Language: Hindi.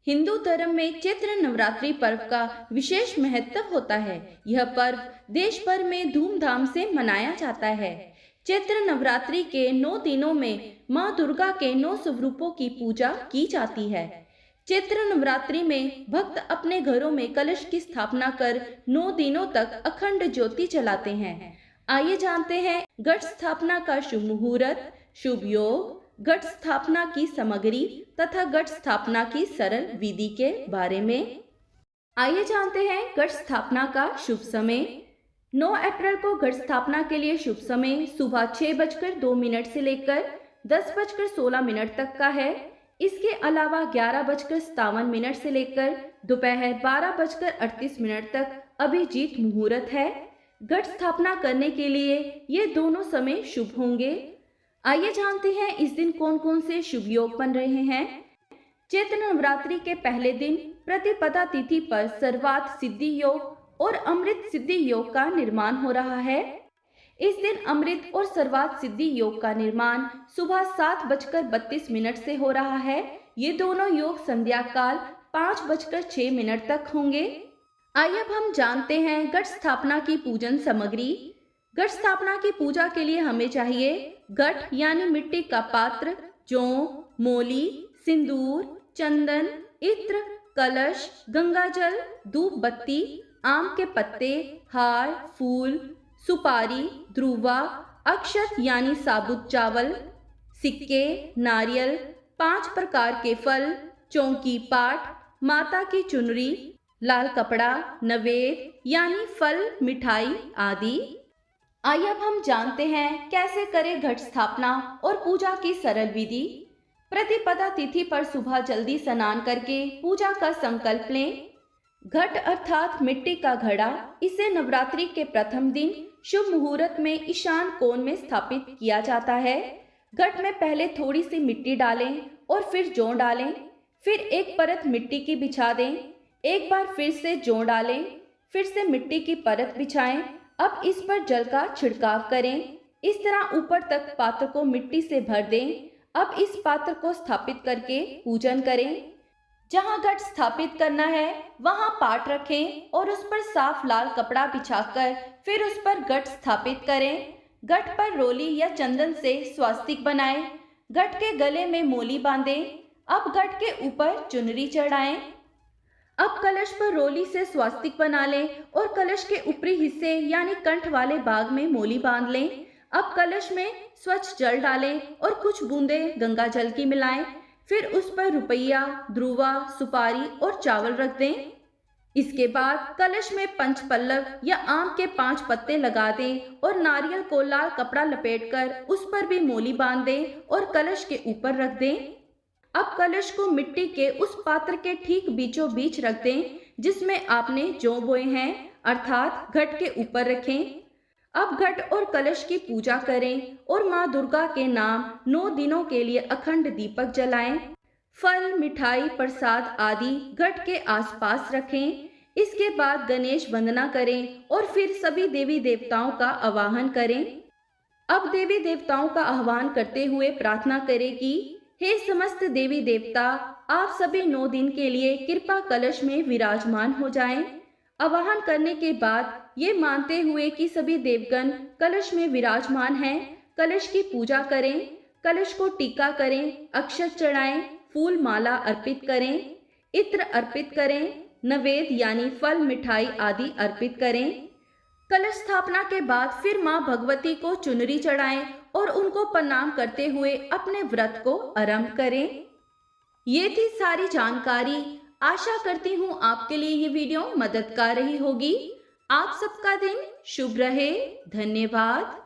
हिंदू धर्म में चैत्र नवरात्रि पर्व का विशेष महत्व होता है। यह पर्व देश भर में धूमधाम से मनाया जाता है। चैत्र नवरात्रि के 9 दिनों में माँ दुर्गा के 9 स्वरूपों की पूजा की जाती है। चैत्र नवरात्रि में भक्त अपने घरों में कलश की स्थापना कर 9 दिनों तक अखंड ज्योति जलाते हैं। आइए जानते हैं घट स्थापना का शुभ मुहूर्त, शुभ योग, घट स्थापना की सामग्री तथा घट स्थापना की सरल विधि के बारे में। आइए जानते हैं घट स्थापना का शुभ समय। 9 अप्रैल को घट स्थापना के लिए शुभ समय सुबह 6:02 से लेकर 10:16 तक का है। इसके अलावा 11:57 से लेकर दोपहर 12:38 तक अभिजीत मुहूर्त है। घट स्थापना करने के लिए ये दोनों समय शुभ होंगे। आइए जानते हैं इस दिन कौन कौन से शुभ योग बन रहे हैं। चैत्र नवरात्रि के पहले दिन प्रतिपदा तिथि पर सर्वार्थ सिद्धि योग और अमृत सिद्धि योग का निर्माण हो रहा है। इस दिन अमृत और सर्वार्थ सिद्धि योग का निर्माण सुबह 7:32 से हो रहा है। ये दोनों योग संध्या काल 5:06 तक होंगे। आइए अब हम जानते हैं घट स्थापना की पूजन सामग्री। घट स्थापना की पूजा के लिए हमें चाहिए घट यानी मिट्टी का पात्र, जौ, मोली, सिंदूर, चंदन, इत्र, कलश, गंगाजल, धूप बत्ती, आम के पत्ते, हार, फूल, सुपारी, ध्रुवा, अक्षत यानी साबुत चावल, सिक्के, नारियल, 5 प्रकार के फल, चौकी पाठ, माता की चुनरी, लाल कपड़ा, नवेद यानी फल, मिठाई आदि। आइए अब हम जानते हैं कैसे करें घट स्थापना और पूजा की सरल विधि। प्रतिपदा तिथि पर सुबह जल्दी स्नान करके पूजा का संकल्प लें। घट अर्थात मिट्टी का घड़ा, इसे नवरात्रि के प्रथम दिन शुभ मुहूर्त में ईशान कोण में स्थापित किया जाता है। घट में पहले थोड़ी सी मिट्टी डालें और फिर जौ डालें, फिर एक परत मिट्टी की बिछा दें, एक बार फिर से जौ डालें, फिर से मिट्टी की परत बिछाएं। अब इस पर जल का छिड़काव करें। इस तरह ऊपर तक पात्र को मिट्टी से भर दें। अब इस पात्र को स्थापित करके पूजन करें। जहां घट स्थापित करना है वहां पाट रखें और उस पर साफ लाल कपड़ा बिछाकर फिर उस पर घट स्थापित करें। घट पर रोली या चंदन से स्वास्तिक बनाएं। घट के गले में मोली बांधें। अब घट के ऊपर चुनरी चढ़ाएं। अब कलश पर रोली से स्वास्तिक बना लें और कलश के ऊपरी हिस्से यानी कंठ वाले भाग में मोली बांध लें। अब कलश में स्वच्छ जल डालें और कुछ बूंदें गंगा जल की मिलाएं। फिर उस पर रुपया, ध्रुवा, सुपारी और चावल रख दें। इसके बाद कलश में पंचपल्लव या आम के 5 पत्ते लगा दें और नारियल को लाल कपड़ा लपेटकर उस पर भी मोली बांध दें और कलश के ऊपर रख दें। अब कलश को मिट्टी के उस पात्र के ठीक बीचों बीच रख दें जिसमें आपने जौ बोए हैं, अर्थात घट के ऊपर रखें। अब घट और कलश की पूजा करें और माँ दुर्गा के नाम 9 दिनों के लिए अखंड दीपक जलाएं। फल, मिठाई, प्रसाद आदि घट के आसपास रखें। इसके बाद गणेश वंदना करें और फिर सभी देवी देवताओं का आवाहन करें। अब देवी देवताओं का आह्वान करते हुए प्रार्थना करें कि हे समस्त देवी देवता, आप सभी 9 दिन के लिए कृपा कलश में विराजमान हो जाएं। आवाहन करने के बाद ये मानते हुए कि सभी देवगण कलश में विराजमान हैं, कलश की पूजा करें। कलश को टीका करें, अक्षत चढ़ाएं, फूल माला अर्पित करें, इत्र अर्पित करें, नवेद यानी फल, मिठाई आदि अर्पित करें। कलश स्थापना के बाद फिर माँ भगवती को चुनरी चढ़ाएं और उनको प्रणाम करते हुए अपने व्रत को आरंभ करें। ये थी सारी जानकारी। आशा करती हूँ आपके लिए ये वीडियो मददगार रही होगी। आप सबका दिन शुभ रहे। धन्यवाद।